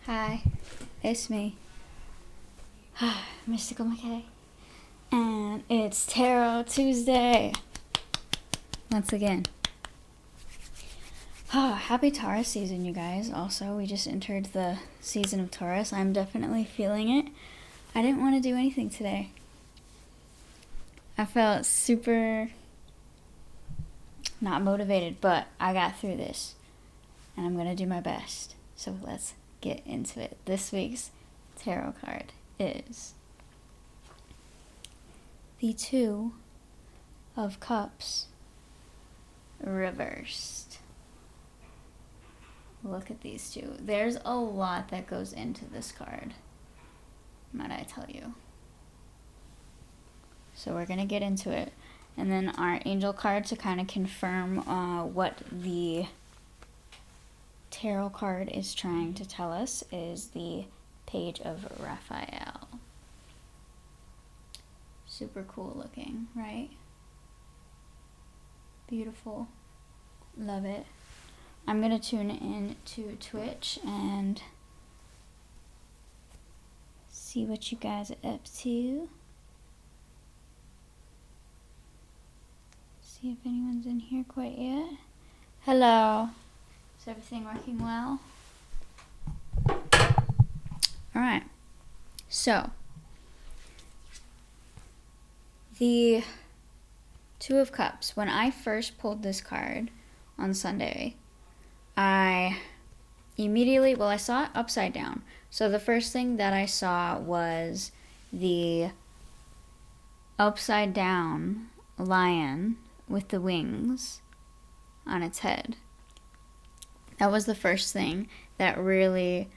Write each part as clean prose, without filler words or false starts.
Hi, it's me, Mystical McKay, and it's Tarot Tuesday once again. Happy Taurus season, you guys. Also, we just entered the season of Taurus. I'm definitely feeling it. I didn't want to do anything today. I felt super not motivated, but I got through this, and I'm gonna do my best. So let's get into it. This week's tarot card is the Two of Cups reversed. Look at these two. There's a lot that goes into this card, might I tell you. So we're gonna get into it. And then our angel card to kind of confirm what the tarot card is trying to tell us is the Page of Raphael. Super cool looking, right? Beautiful. Love it. I'm going to tune in to Twitch and see what you guys are up to. See if anyone's in here quite yet. Hello. Is everything working well? Alright. So, the Two of Cups. When I first pulled this card on Sunday, I saw it upside down. So the first thing that I saw was the upside down lion with the wings on its head. That was the first thing that really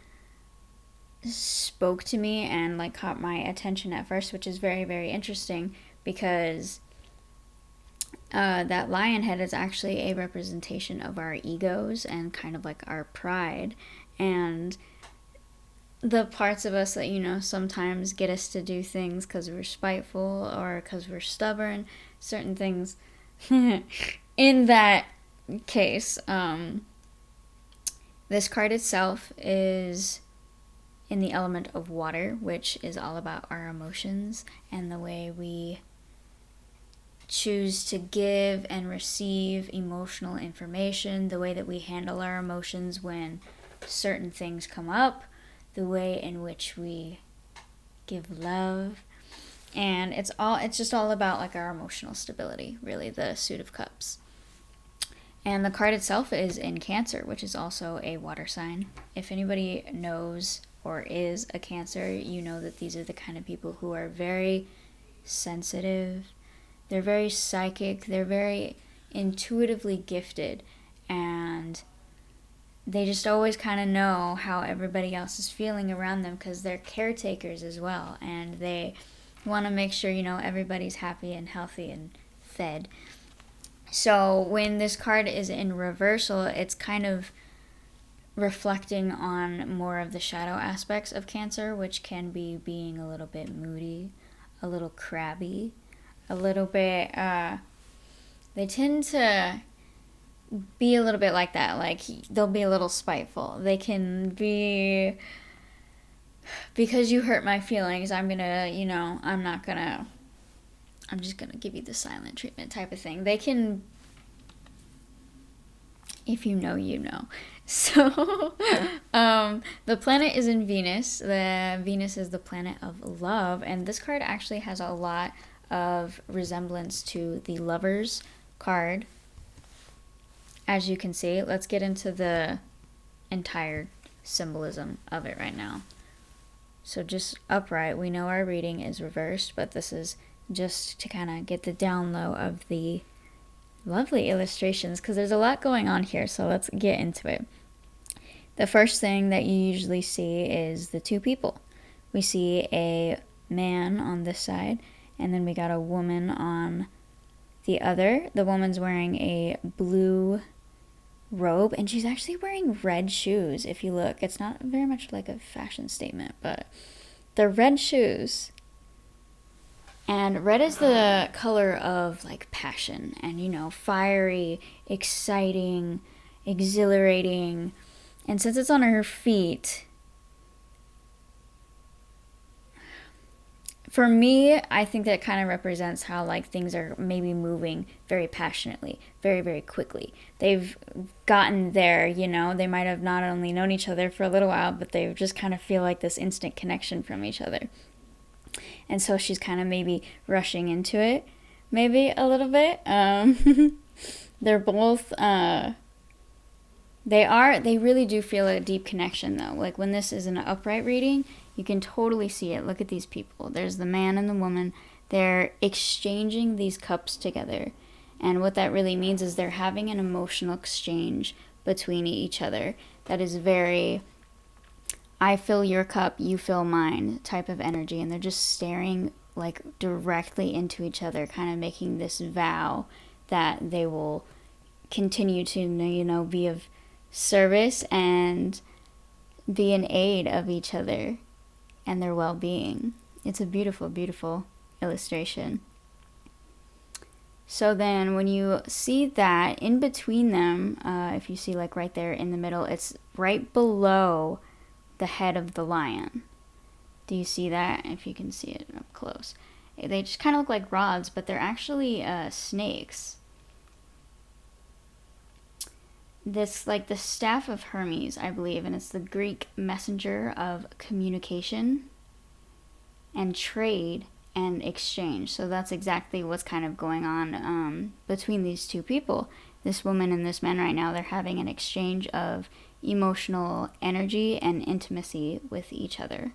spoke to me and like caught my attention at first, which is very, very interesting because that lion head is actually a representation of our egos and kind of like our pride and the parts of us that, you know, sometimes get us to do things because we're spiteful or because we're stubborn, certain things. In that case, this card itself is in the element of water, which is all about our emotions and the way we choose to give and receive emotional information, the way that we handle our emotions when certain things come up, the way in which we give love, and it's just all about like our emotional stability, really, the Suit of Cups. And the card itself is in Cancer, which is also a water sign. If anybody knows or is a Cancer, you know that these are the kind of people who are very sensitive. They're very psychic. They're very intuitively gifted. And they just always kind of know how everybody else is feeling around them because they're caretakers as well. And they want to make sure, you know, everybody's happy and healthy and fed. So when this card is in reversal, it's kind of reflecting on more of the shadow aspects of Cancer, which can be being a little bit moody, a little crabby, a little bit, they tend to be a little bit like that. Like, they'll be a little spiteful. They can be, because you hurt my feelings, I'm just gonna give you the silent treatment type of thing. They can, if you know, you know. So, the planet is in Venus. Venus is the planet of love, and this card actually has a lot of resemblance to the Lovers card. As you can see, let's get into the entire symbolism of it right now. So just upright, we know our reading is reversed, but this is just to kind of get the down low of the lovely illustrations because there's a lot going on here, so let's get into it. The first thing that you usually see is the two people. We see a man on this side, and then we got a woman on the other. The woman's wearing a blue robe, and she's actually wearing red shoes. If you look, it's not very much like a fashion statement, but the red shoes. And red is the color of like passion and, you know, fiery, exciting, exhilarating. And since it's on her feet, for me, I think that kind of represents how like things are maybe moving very passionately, very, very quickly. They've gotten there, you know, they might have not only known each other for a little while, but they just kind of feel like this instant connection from each other. And so she's kind of maybe rushing into it, maybe a little bit. They're both, they really do feel a deep connection though. Like when this is an upright reading, you can totally see it. Look at these people. There's the man and the woman. They're exchanging these cups together. And what that really means is they're having an emotional exchange between each other that is very, I fill your cup, you fill mine type of energy. And they're just staring like directly into each other, kind of making this vow that they will continue to, you know, be of service and be an aid of each other and their well-being. It's a beautiful, beautiful illustration. So then when you see that in between them, if you see like right there in the middle, it's right below the head of the lion. Do you see that? If you can see it up close. They just kind of look like rods, but they're actually snakes. This, like the staff of Hermes, I believe, and it's the Greek messenger of communication and trade and exchange. So that's exactly what's kind of going on between these two people. This woman and this man right now, they're having an exchange of emotional energy and intimacy with each other.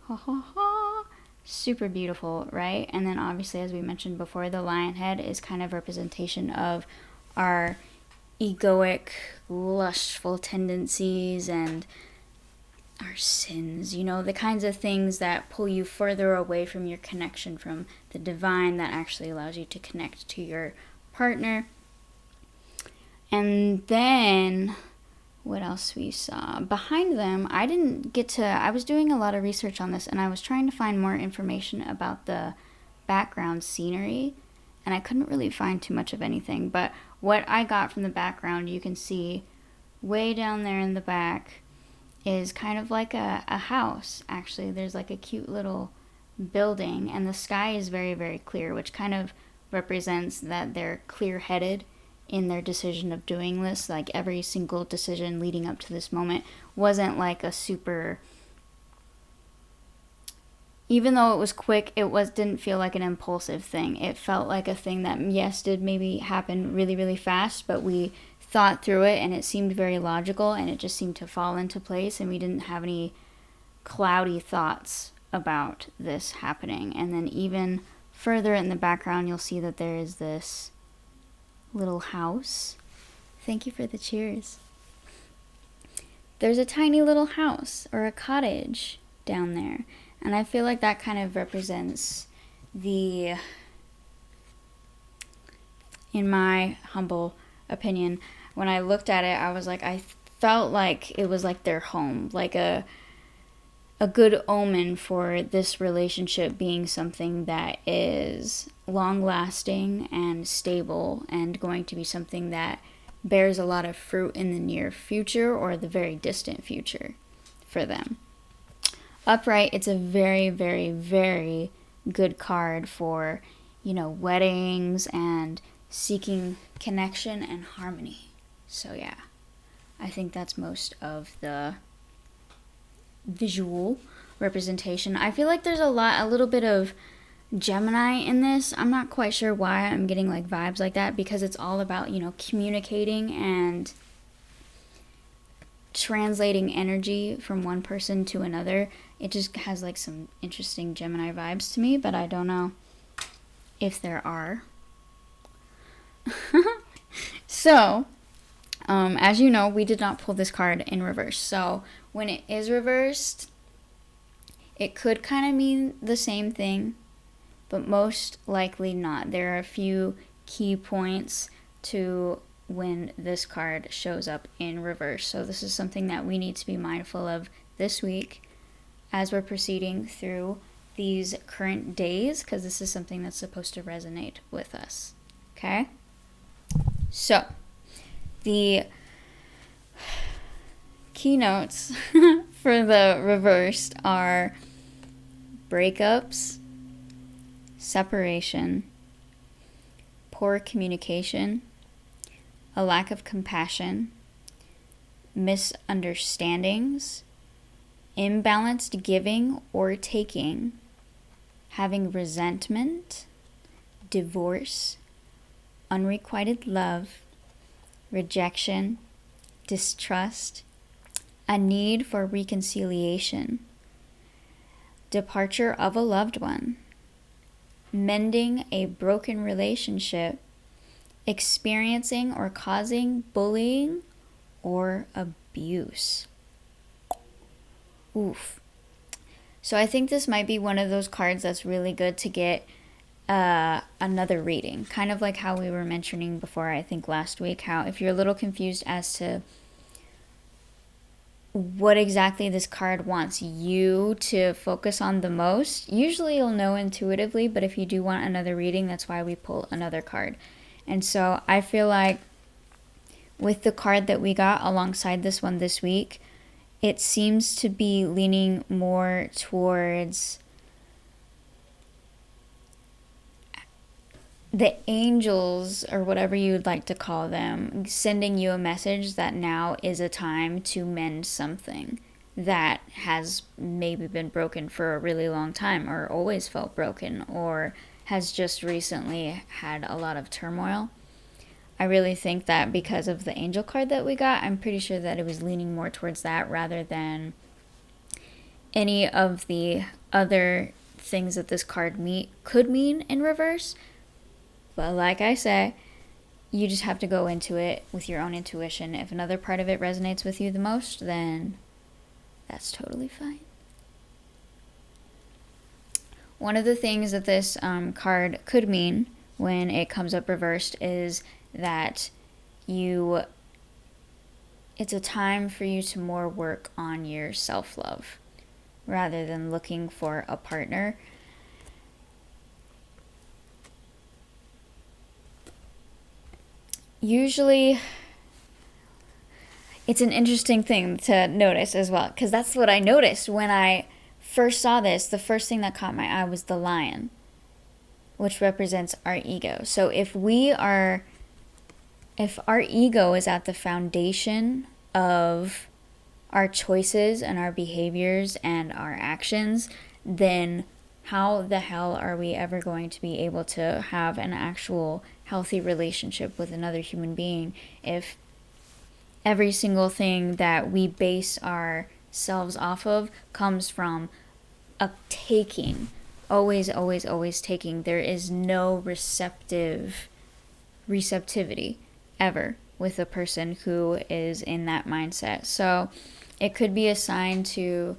Ha ha ha. Super beautiful, right? And then obviously, as we mentioned before, the lion head is kind of representation of our egoic, lustful tendencies and our sins, you know, the kinds of things that pull you further away from your connection from the divine that actually allows you to connect to your partner. And then what else we saw behind them, I was doing a lot of research on this and I was trying to find more information about the background scenery and I couldn't really find too much of anything, but what I got from the background, you can see way down there in the back is kind of like a house. Actually, there's like a cute little building and the sky is very, very clear, which kind of represents that they're clear-headed in their decision of doing this. Like every single decision leading up to this moment wasn't like a super, even though it was quick, didn't feel like an impulsive thing. It felt like a thing that, yes, did maybe happen really, really fast, but we thought through it and it seemed very logical and it just seemed to fall into place and we didn't have any cloudy thoughts about this happening. And then even further in the background, you'll see that there is this little house. Thank you for the cheers. There's a tiny little house or a cottage down there. And I feel like that kind of represents in my humble opinion, when I looked at it, I was like, I felt like it was like their home, like a good omen for this relationship being something that is long-lasting and stable and going to be something that bears a lot of fruit in the near future or the very distant future for them. Upright, it's a very, very, very good card for, you know, weddings and seeking connection and harmony. So yeah, I think that's most of the visual representation. I feel like there's a little bit of Gemini in this. I'm not quite sure why I'm getting like vibes like that, because it's all about, you know, communicating and translating energy from one person to another. It just has like some interesting Gemini vibes to me, but I don't know if there are. So, as you know, we did not pull this card in reverse. So when it is reversed, it could kind of mean the same thing, but most likely not. There are a few key points to when this card shows up in reverse. So this is something that we need to be mindful of this week as we're proceeding through these current days, because this is something that's supposed to resonate with us. Okay? So, the keynotes for the reversed are breakups, separation, poor communication, a lack of compassion, misunderstandings, imbalanced giving or taking, having resentment, divorce, unrequited love, rejection, distrust, a need for reconciliation, departure of a loved one, mending a broken relationship, experiencing or causing bullying or abuse. Oof. So I think this might be one of those cards that's really good to get another reading. Kind of like how we were mentioning before, I think last week, how if you're a little confused as to what exactly this card wants you to focus on the most, usually you'll know intuitively, but if you do want another reading, that's why we pull another card. And so I feel like with the card that we got alongside this one this week, it seems to be leaning more towards the angels, or whatever you would like to call them, sending you a message that now is a time to mend something that has maybe been broken for a really long time, or always felt broken, or has just recently had a lot of turmoil. I really think that because of the angel card that we got, I'm pretty sure that it was leaning more towards that rather than any of the other things that this card could mean in reverse. But like I say, you just have to go into it with your own intuition. If another part of it resonates with you the most, then that's totally fine. One of the things that this card could mean when it comes up reversed is that it's a time for you to more work on your self-love rather than looking for a partner. Usually, it's an interesting thing to notice as well, because that's what I noticed when I first saw this. The first thing that caught my eye was the lion, which represents our ego. So if our ego is at the foundation of our choices and our behaviors and our actions, then how the hell are we ever going to be able to have an actual healthy relationship with another human being if every single thing that we base ourselves off of comes from a taking, always, always, always taking? There is no receptivity ever with a person who is in that mindset. So it could be a sign to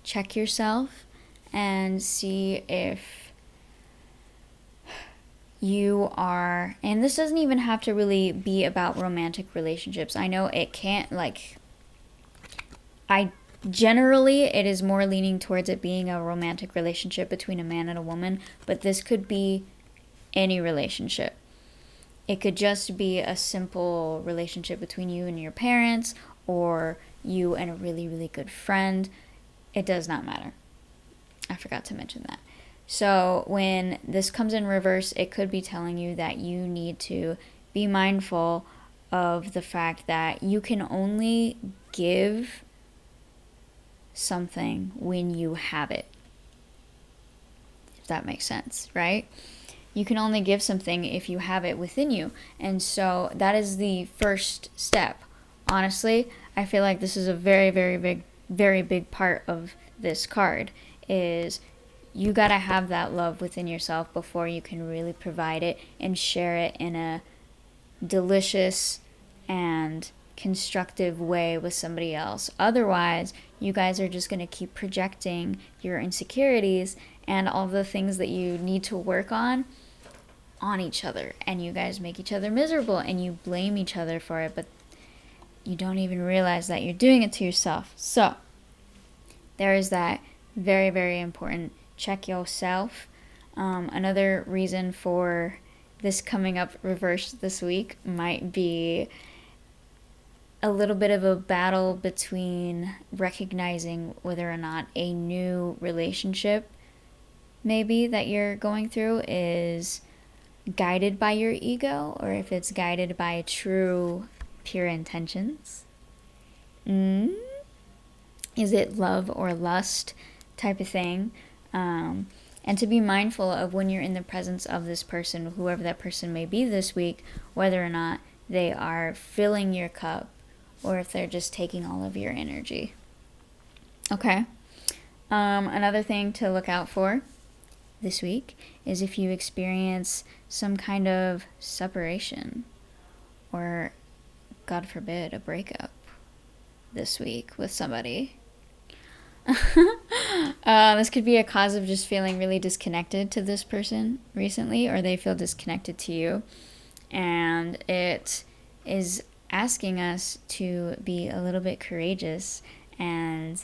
check yourself and see if you are, and this doesn't even have to really be about romantic relationships. I know it can't, generally it is more leaning towards it being a romantic relationship between a man and a woman, but this could be any relationship. It could just be a simple relationship between you and your parents, or you and a really, really good friend. It does not matter. I forgot to mention that. So when this comes in reverse, it could be telling you that you need to be mindful of the fact that you can only give something when you have it. If that makes sense, right? You can only give something if you have it within you. And so that is the first step. Honestly, I feel like this is a very, very big part of this card, is you got to have that love within yourself before you can really provide it and share it in a delicious and constructive way with somebody else. Otherwise, you guys are just going to keep projecting your insecurities and all the things that you need to work on each other, and you guys make each other miserable and you blame each other for it, but you don't even realize that you're doing it to yourself. So there is that. Very, very important. Check yourself. Another reason for this coming up reversed this week might be a little bit of a battle between recognizing whether or not a new relationship maybe that you're going through is guided by your ego, or if it's guided by true, pure intentions. Is it love or lust type of thing? And to be mindful of when you're in the presence of this person, whoever that person may be this week, whether or not they are filling your cup or if they're just taking all of your energy. Okay. Another thing to look out for this week is if you experience some kind of separation or, God forbid, a breakup this week with somebody. This could be a cause of just feeling really disconnected to this person recently, or they feel disconnected to you. And it is asking us to be a little bit courageous and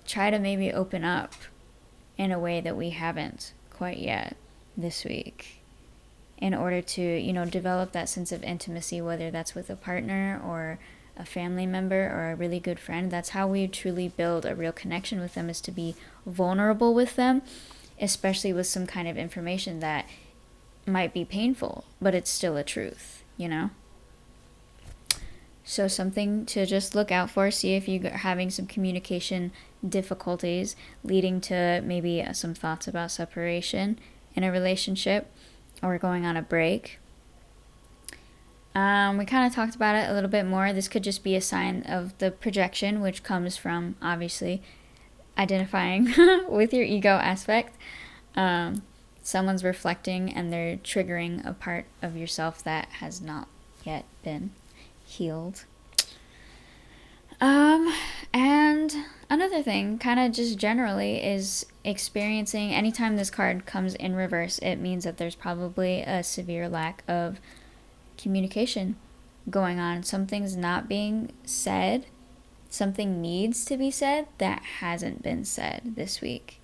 try to maybe open up in a way that we haven't quite yet this week, in order to, develop that sense of intimacy, whether that's with a partner or a family member or a really good friend. That's how we truly build a real connection with them, is to be vulnerable with them, especially with some kind of information that might be painful, but it's still a truth. So something to just look out for. See if you're having some communication difficulties leading to maybe some thoughts about separation in a relationship or going on a break. We kind of talked about it a little bit more. This could just be a sign of the projection, which comes from, obviously, identifying with your ego aspect. Someone's reflecting and they're triggering a part of yourself that has not yet been healed. And another thing, kind of just generally, is experiencing, anytime this card comes in reverse, it means that there's probably a severe lack of communication going on. Something's not being said. Something needs to be said that hasn't been said this week.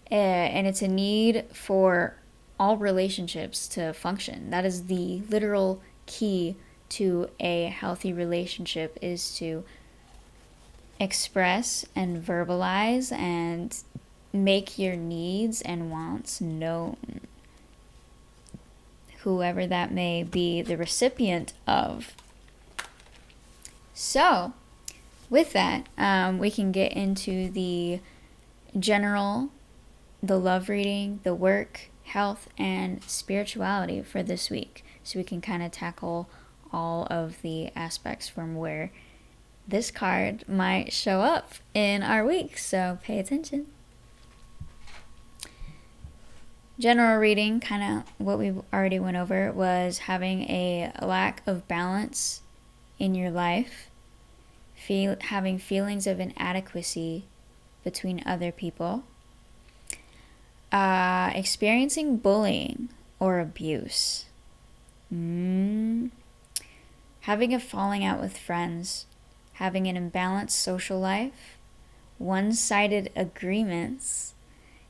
And it's a need for all relationships to function. That is the literal key to a healthy relationship, is to express and verbalize and make your needs and wants known, whoever that may be the recipient of. So, with that, we can get into the general, the love reading, the work, health, and spirituality for this week. So we can kind of tackle all of the aspects from where this card might show up in our week. So pay attention. General reading, kind of what we already went over, was having a lack of balance in your life, having feelings of inadequacy between other people, experiencing bullying or abuse, having a falling out with friends, having an imbalanced social life, one-sided agreements.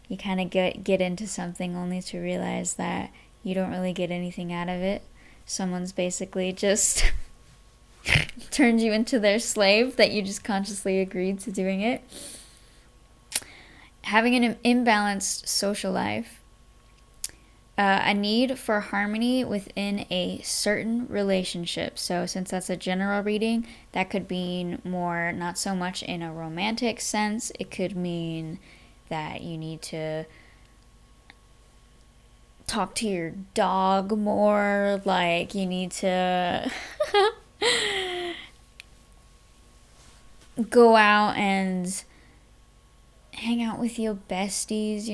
You kind of get into something only to realize that you don't really get anything out of it. Someone's basically just turned you into their slave, that you just consciously agreed to doing it. Having an imbalanced social life, a need for harmony within a certain relationship. So since that's a general reading, that could mean more, not so much in a romantic sense. It could mean that you need to talk to your dog more, like you need to go out and hang out with your besties.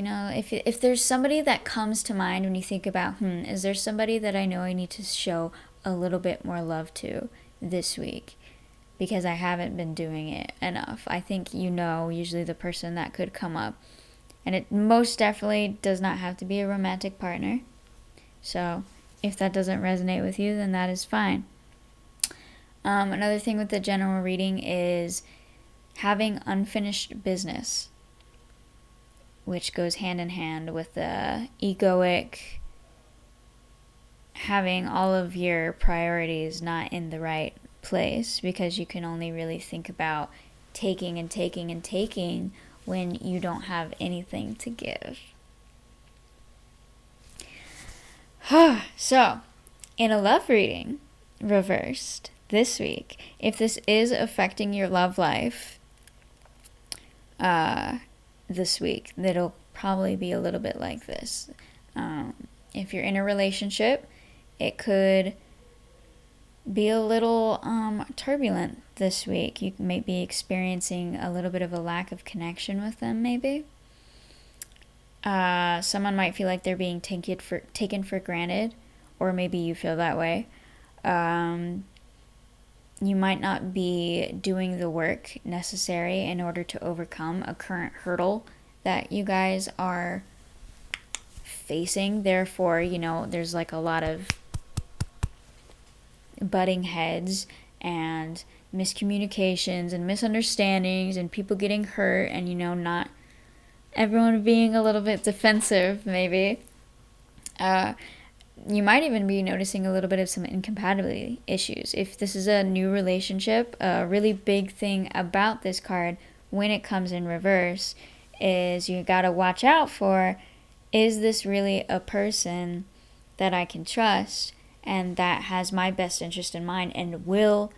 If there's somebody that comes to mind when you think about, is there somebody that I know I need to show a little bit more love to this week, because I haven't been doing it enough. I think usually the person that could come up. And it most definitely does not have to be a romantic partner. So if that doesn't resonate with you, then that is fine. Another thing with the general reading is having unfinished business, which goes hand in hand with the egoic, having all of your priorities not in the right place, because you can only really think about taking and taking and taking when you don't have anything to give. So, in a love reading, reversed, this week, if this is affecting your love life this week, that'll probably be a little bit like this. If you're in a relationship, it could be a little turbulent this week. You may be experiencing a little bit of a lack of connection with them, maybe. Someone might feel like they're being taken for granted, or maybe you feel that way. You might not be doing the work necessary in order to overcome a current hurdle that you guys are facing. Therefore, there's like a lot of butting heads and miscommunications and misunderstandings and people getting hurt and, not everyone being a little bit defensive, maybe. You might even be noticing a little bit of some incompatibility issues. If this is a new relationship, a really big thing about this card when it comes in reverse is you gotta watch out for, is this really a person that I can trust and that has my best interest in mind and will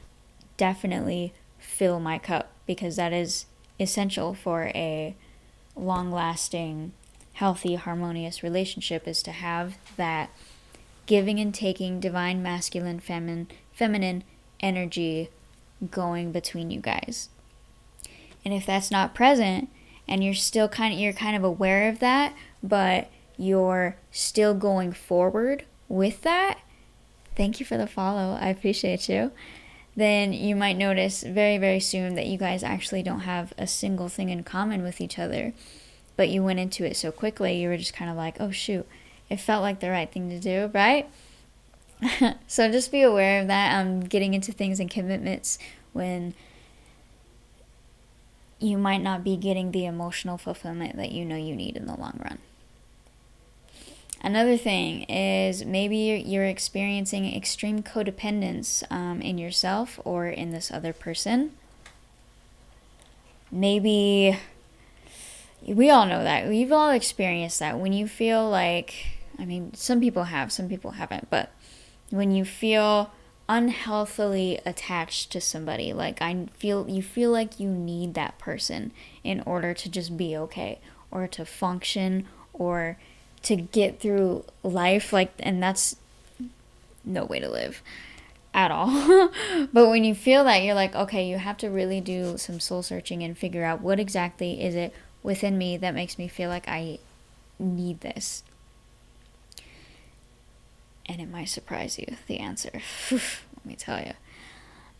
definitely fill my cup, because that is essential for a long-lasting, healthy, harmonious relationship, is to have that giving and taking, divine masculine, feminine energy going between you guys. And if that's not present and you're still kind of aware of that, but you're still going forward with that, thank you for the follow, I appreciate you, then you might notice very, very soon that you guys actually don't have a single thing in common with each other. But you went into it so quickly, you were just kind of like, oh shoot, it felt like the right thing to do, right? So just be aware of that. I'm getting into things and commitments when you might not be getting the emotional fulfillment that you need in the long run. Another thing is maybe you're experiencing extreme codependence in yourself or in this other person. Maybe, we all know that. We've all experienced that. When you feel like, some people have, some people haven't, but when you feel unhealthily attached to somebody, like you feel like you need that person in order to just be okay, or to function, or to get through life, and that's no way to live at all. But when you feel that, you're like, okay, you have to really do some soul searching and figure out what exactly is it within me that makes me feel like I need this. And it might surprise you, the answer. Let me tell you.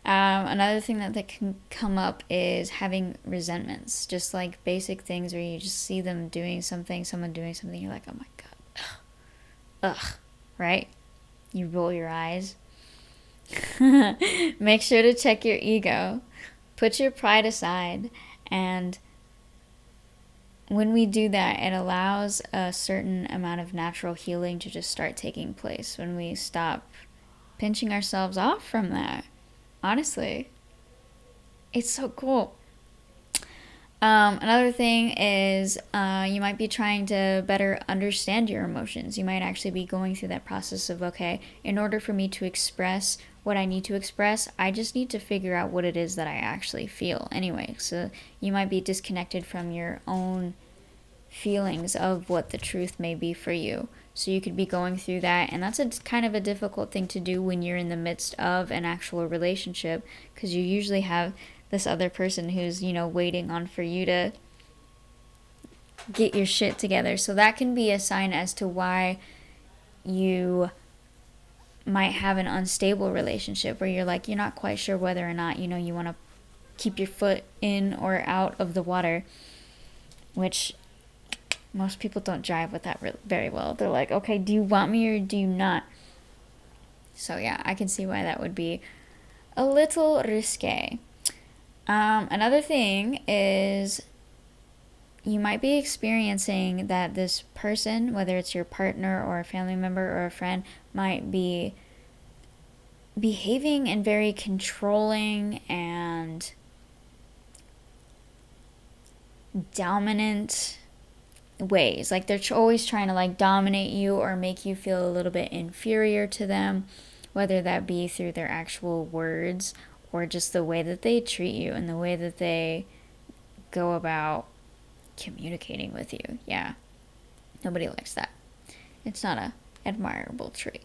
Another thing that can come up is having resentments. Just like basic things where you just see them doing something, someone doing something, you're like, oh my God. Ugh. Right? You roll your eyes. Make sure to check your ego. Put your pride aside. And when we do that, it allows a certain amount of natural healing to just start taking place when we stop pinching ourselves off from that. Honestly, it's so cool. Another thing is you might be trying to better understand your emotions. You might actually be going through that process of, okay, in order for me to express what I need to express, I just need to figure out what it is that I actually feel anyway. So you might be disconnected from your own feelings of what the truth may be for you. So you could be going through that, and that's a kind of a difficult thing to do when you're in the midst of an actual relationship, because you usually have this other person who's, waiting on for you to get your shit together. So that can be a sign as to why you might have an unstable relationship, where you're not quite sure whether or not, you want to keep your foot in or out of the water, which most people don't jive with that very well. They're like, okay, do you want me or do you not? So yeah, I can see why that would be a little risque. Another thing is you might be experiencing that this person, whether it's your partner or a family member or a friend, might be behaving in very controlling and dominant ways. Like they're always trying to like dominate you or make you feel a little bit inferior to them, whether that be through their actual words or just the way that they treat you and the way that they go about communicating with you. Yeah, nobody likes that. It's not a admirable trait.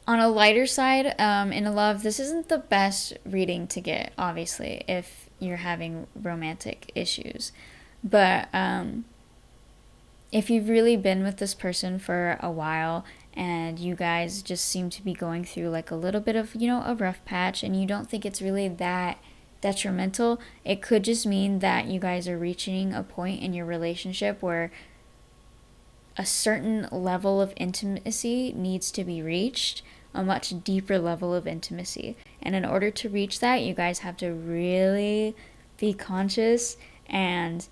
On a lighter side, in a love, this isn't the best reading to get, obviously, if you're having romantic issues. But if you've really been with this person for a while and you guys just seem to be going through like a little bit of, a rough patch, and you don't think it's really that detrimental, it could just mean that you guys are reaching a point in your relationship where a certain level of intimacy needs to be reached, a much deeper level of intimacy. And in order to reach that, you guys have to really be conscious and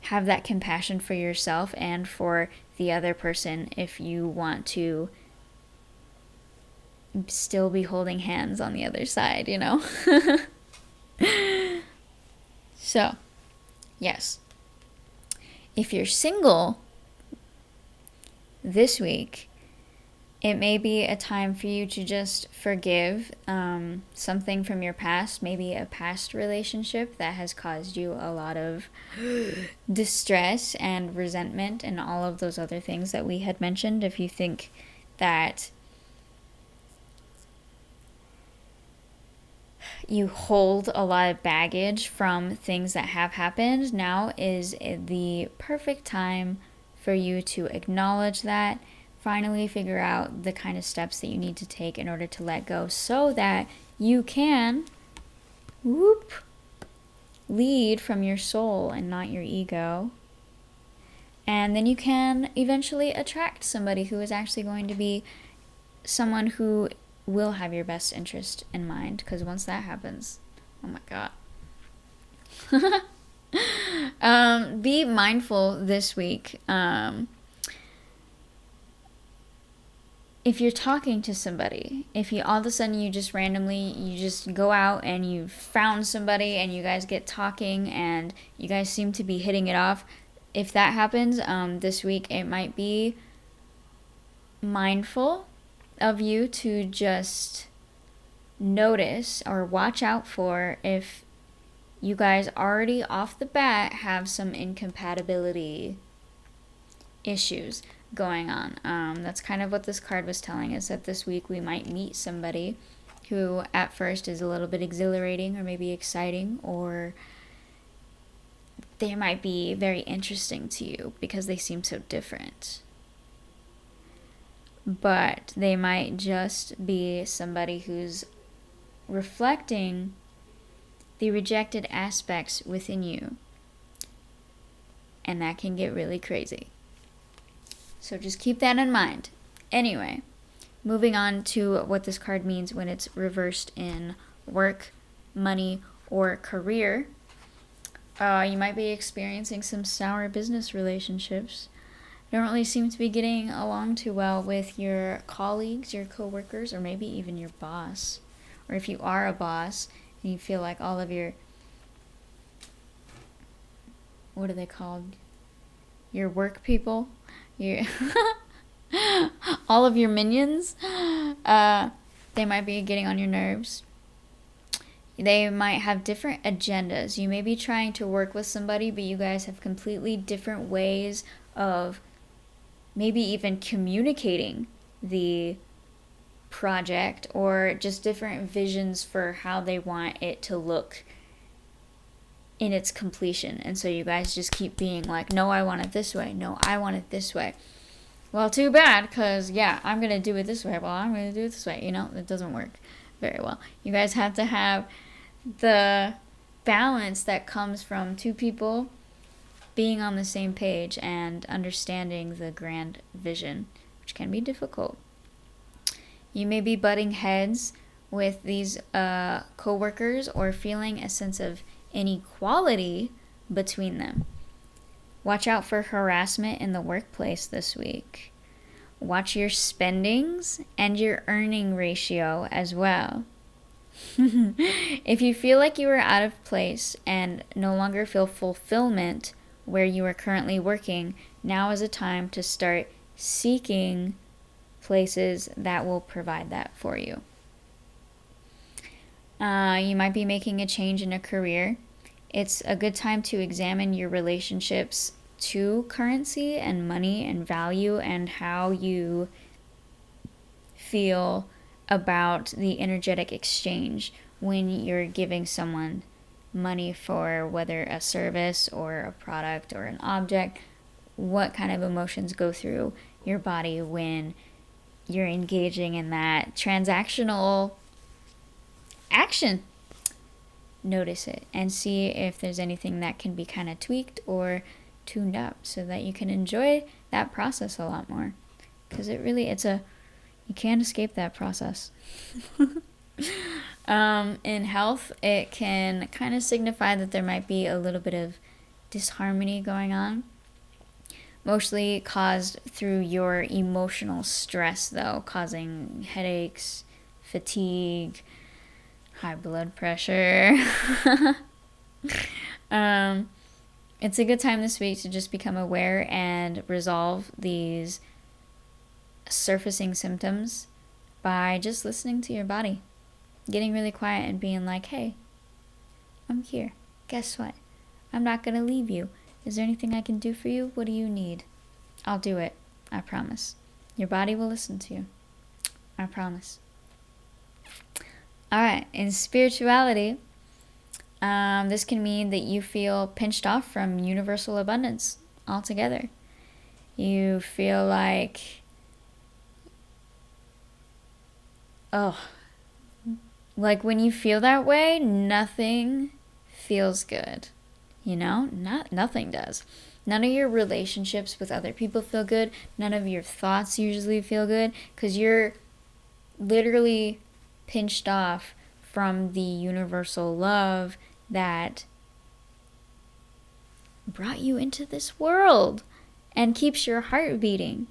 have that compassion for yourself and for the other person if you want to still be holding hands on the other side, So, yes. If you're single this week, it may be a time for you to just forgive something from your past, maybe a past relationship that has caused you a lot of distress and resentment and all of those other things that we had mentioned. If you think that you hold a lot of baggage from things that have happened, now is the perfect time for you to acknowledge that, finally figure out the kind of steps that you need to take in order to let go so that you can lead from your soul and not your ego. And then you can eventually attract somebody who is actually going to be someone who will have your best interest in mind, because once that happens, oh my god. Be mindful this week. If you're talking to somebody, if you all of a sudden you just go out and you found somebody and you guys get talking and you guys seem to be hitting it off, if that happens this week, it might be mindful of you to just notice or watch out for if you guys already off the bat have some incompatibility issues going on. That's kind of what this card was telling us, that this week we might meet somebody who at first is a little bit exhilarating or maybe exciting, or they might be very interesting to you because they seem so different. But they might just be somebody who's reflecting the rejected aspects within you. And that can get really crazy. So just keep that in mind. Anyway, moving on to what this card means when it's reversed in work, money, or career. You might be experiencing some sour business relationships. You don't really seem to be getting along too well with your colleagues, your coworkers, or maybe even your boss. Or if you are a boss and you feel like all of your, what are they called? Your work people? All of your minions, they might be getting on your nerves. They might have different agendas. You may be trying to work with somebody, but you guys have completely different ways of maybe even communicating the project, or just different visions for how they want it to look in its completion. And so you guys just keep being like, no, I want it this way. No, I want it this way. Well, too bad, because, yeah, I'm going to do it this way. Well, I'm going to do it this way. It doesn't work very well. You guys have to have the balance that comes from two people being on the same page and understanding the grand vision, which can be difficult. You may be butting heads with these coworkers or feeling a sense of inequality between them. Watch out for harassment in the workplace this week. Watch your spendings and your earning ratio as well. If you feel like you are out of place and no longer feel fulfillment where you are currently working, now is a time to start seeking places that will provide that for you. You might be making a change in a career. It's a good time to examine your relationships to currency and money and value and how you feel about the energetic exchange when you're giving someone money for whether a service or a product or an object. What kind of emotions go through your body when you're engaging in that transactional action? Notice it and see if there's anything that can be kind of tweaked or tuned up so that you can enjoy that process a lot more, because you can't escape that process. In health, it can kind of signify that there might be a little bit of disharmony going on, mostly caused through your emotional stress, though, causing headaches, fatigue, high blood pressure. It's a good time this week to just become aware and resolve these surfacing symptoms by just listening to your body, getting really quiet and being like, hey, I'm here. Guess what? I'm not going to leave you. Is there anything I can do for you? What do you need? I'll do it. I promise. Your body will listen to you. I promise. All right, in spirituality, this can mean that you feel pinched off from universal abundance altogether. You feel like, like when you feel that way, nothing feels good. Nothing does. None of your relationships with other people feel good. None of your thoughts usually feel good, because you're literally pinched off from the universal love that brought you into this world and keeps your heart beating.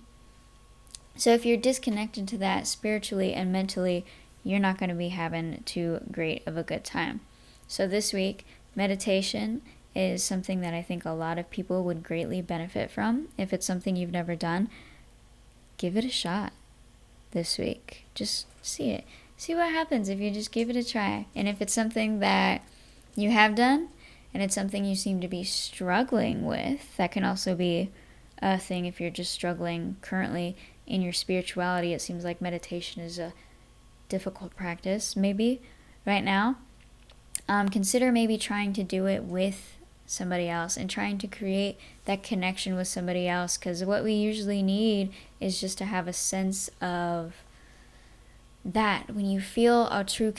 So if you're disconnected to that spiritually and mentally, you're not going to be having too great of a good time. So this week, meditation is something that I think a lot of people would greatly benefit from. If it's something you've never done, give it a shot this week. Just see it. See what happens if you just give it a try. And if it's something that you have done and it's something you seem to be struggling with, that can also be a thing if you're just struggling currently in your spirituality. It seems like meditation is a difficult practice maybe right now. Consider maybe trying to do it with somebody else and trying to create that connection with somebody else, because what we usually need is just to have a sense of that. When you feel a true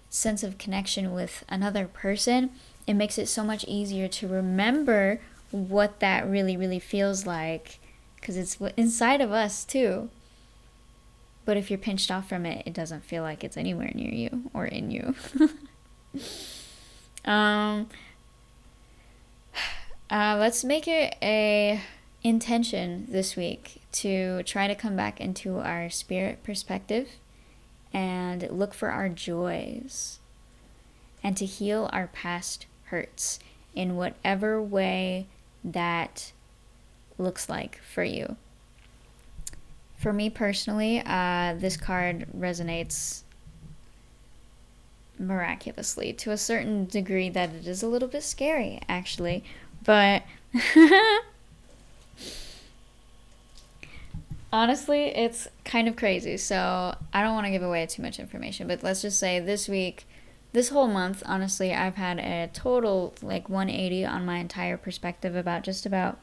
sense of connection with another person, it makes it so much easier to remember what that really, really feels like, because it's inside of us too. But if you're pinched off from it, it doesn't feel like it's anywhere near you or in you. Let's make it a intention this week to try to come back into our spirit perspective and look for our joys and to heal our past hurts in whatever way that looks like for you. For me personally, this card resonates miraculously to a certain degree that it is a little bit scary, actually. But honestly, it's kind of crazy. So I don't want to give away too much information, but let's just say this whole month, honestly, I've had a total 180 on my entire perspective about just about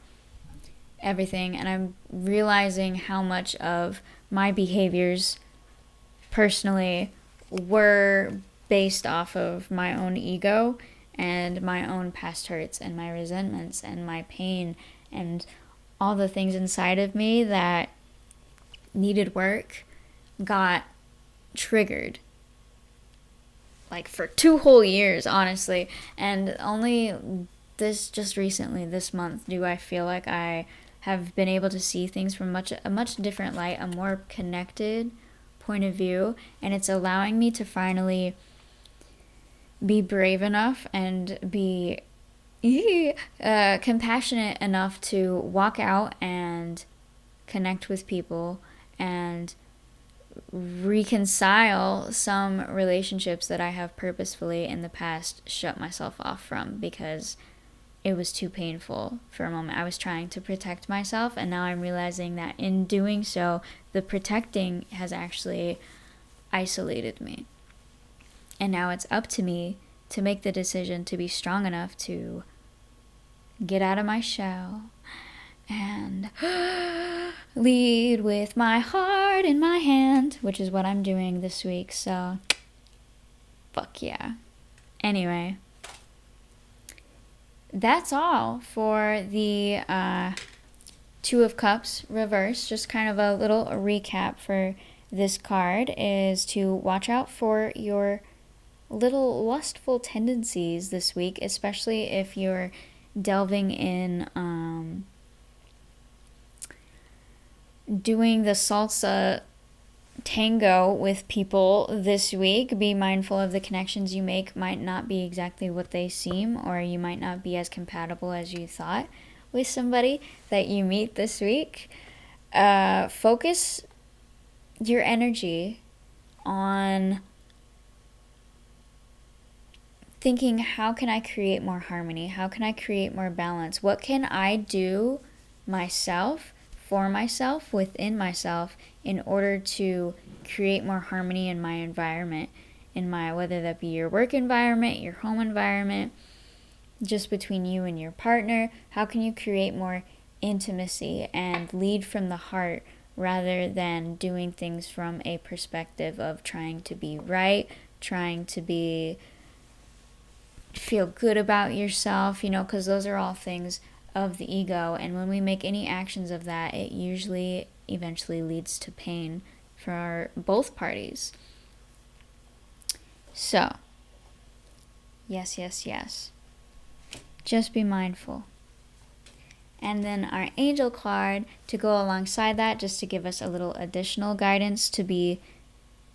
everything, and I'm realizing how much of my behaviors personally were based off of my own ego and my own past hurts and my resentments and my pain and all the things inside of me that needed work got triggered for 2 whole years, honestly. And only just recently, this month, do I feel like I have been able to see things from a much different light, a more connected point of view, and it's allowing me to finally be brave enough and be compassionate enough to walk out and connect with people and reconcile some relationships that I have purposefully in the past shut myself off from because it was too painful for a moment. I was trying to protect myself, and now I'm realizing that in doing so, the protecting has actually isolated me. And now it's up to me to make the decision to be strong enough to get out of my shell and lead with my heart in my hand, which is what I'm doing this week. So, fuck yeah. Anyway, that's all for the Two of Cups reverse. Just kind of a little recap for this card is to watch out for your little lustful tendencies this week, especially if you're delving in doing the salsa tango with people this week. Be mindful of the connections you make might not be exactly what they seem, or you might not be as compatible as you thought with somebody that you meet this week. Focus your energy on thinking, how can I create more harmony? How can I create more balance? What can I do myself, for myself, within myself, in order to create more harmony in my environment, in my, whether that be your work environment, your home environment, just between you and your partner? How can you create more intimacy and lead from the heart rather than doing things from a perspective of trying to be right, trying to feel good about yourself, because those are all things of the ego, and when we make any actions of that, it usually eventually leads to pain for both parties. So, yes. Just be mindful. And then our angel card to go alongside that, just to give us a little additional guidance to be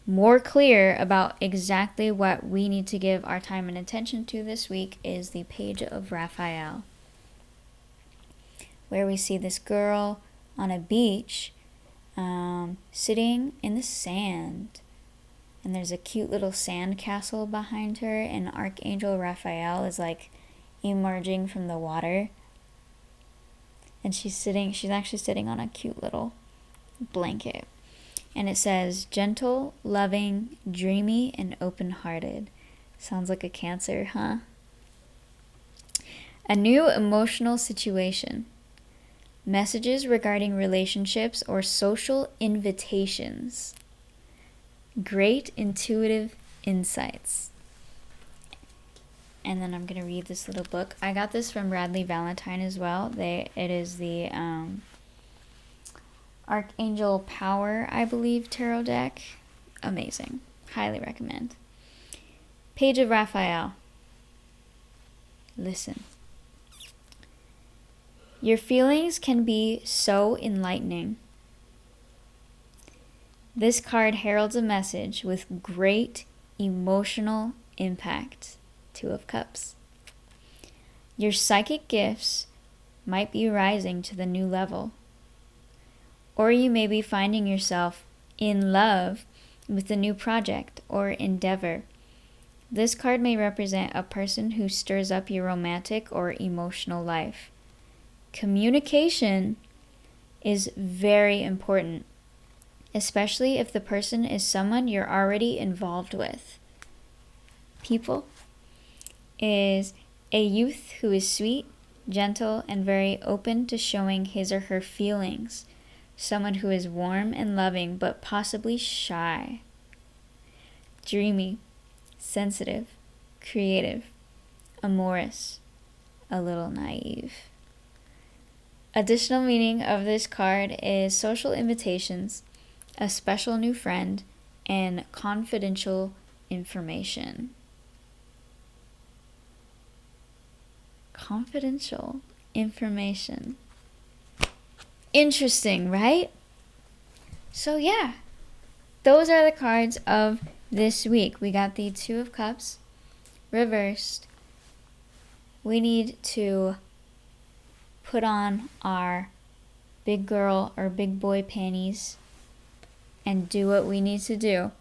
more clear about exactly what we need to give our time and attention to this week, is the Page of Raphael, where we see this girl on a beach sitting in the sand, and there's a cute little sand castle behind her, and Archangel Raphael is like emerging from the water, and she's actually sitting on a cute little blanket. And it says, gentle, loving, dreamy, and open-hearted. Sounds like a Cancer, huh? A new emotional situation. Messages regarding relationships or social invitations. Great intuitive insights. And then I'm going to read this little book. I got this from Radley Valentine as well. It is the Archangel Power, I believe, tarot deck. Amazing. Highly recommend. Page of Raphael. Listen. Your feelings can be so enlightening. This card heralds a message with great emotional impact. Two of Cups. Your psychic gifts might be rising to the new level. Or you may be finding yourself in love with a new project or endeavor. This card may represent a person who stirs up your romantic or emotional life. Communication is very important, especially if the person is someone you're already involved with. People is a youth who is sweet, gentle, and very open to showing his or her feelings. Someone who is warm and loving, but possibly shy. Dreamy, sensitive, creative, amorous, a little naive. Additional meaning of this card is social invitations, a special new friend, and confidential information. Confidential information. Interesting, right? So yeah, those are the cards of this week. We got the Two of Cups, reversed, we need to put on our big girl or big boy panties and do what we need to do.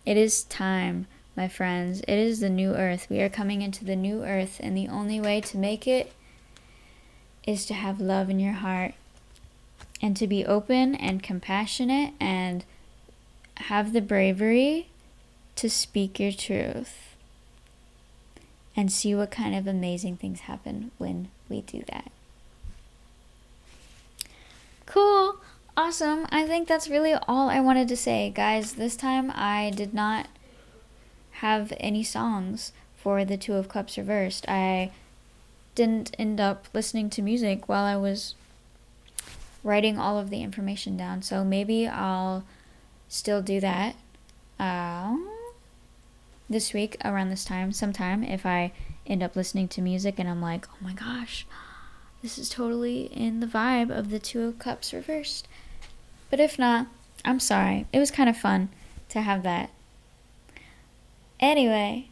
It is time, my friends. It is the new earth. We are coming into the new earth, and the only way to make it is to have love in your heart and to be open and compassionate and have the bravery to speak your truth and see what kind of amazing things happen when we do that. Cool. Awesome. I think that's really all I wanted to say, guys. This time I did not have any songs for the Two of Cups reversed. I didn't end up listening to music while I was writing all of the information down, so maybe I'll still do that this week around this time sometime if I end up listening to music and I'm like, oh my gosh, this is totally in the vibe of the Two of Cups reversed. But if not, I'm sorry. It was kind of fun to have that. Anyway,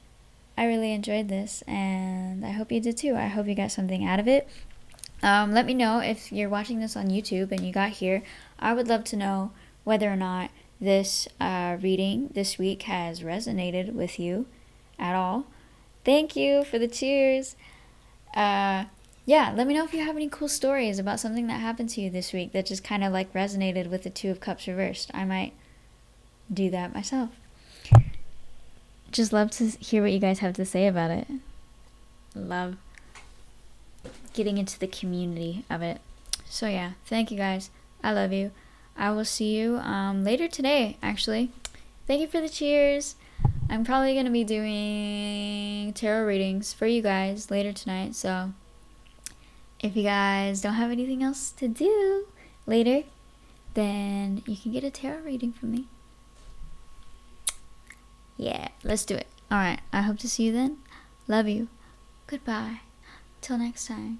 I really enjoyed this, and I hope you did too. I hope you got something out of it. Let me know if you're watching this on YouTube and you got here. I would love to know whether or not this reading this week has resonated with you at all. Thank you for the cheers. Yeah, let me know if you have any cool stories about something that happened to you this week that just kind of like resonated with the Two of Cups reversed. I might do that myself. Just love to hear what you guys have to say about it. Love getting into the community of it. So yeah, thank you guys. I love you. I will see you later today, actually. Thank you for the cheers. I'm probably going to be doing tarot readings for you guys later tonight, so if you guys don't have anything else to do later, then you can get a tarot reading from me. Yeah, let's do it. Alright, I hope to see you then. Love you. Goodbye. Till next time.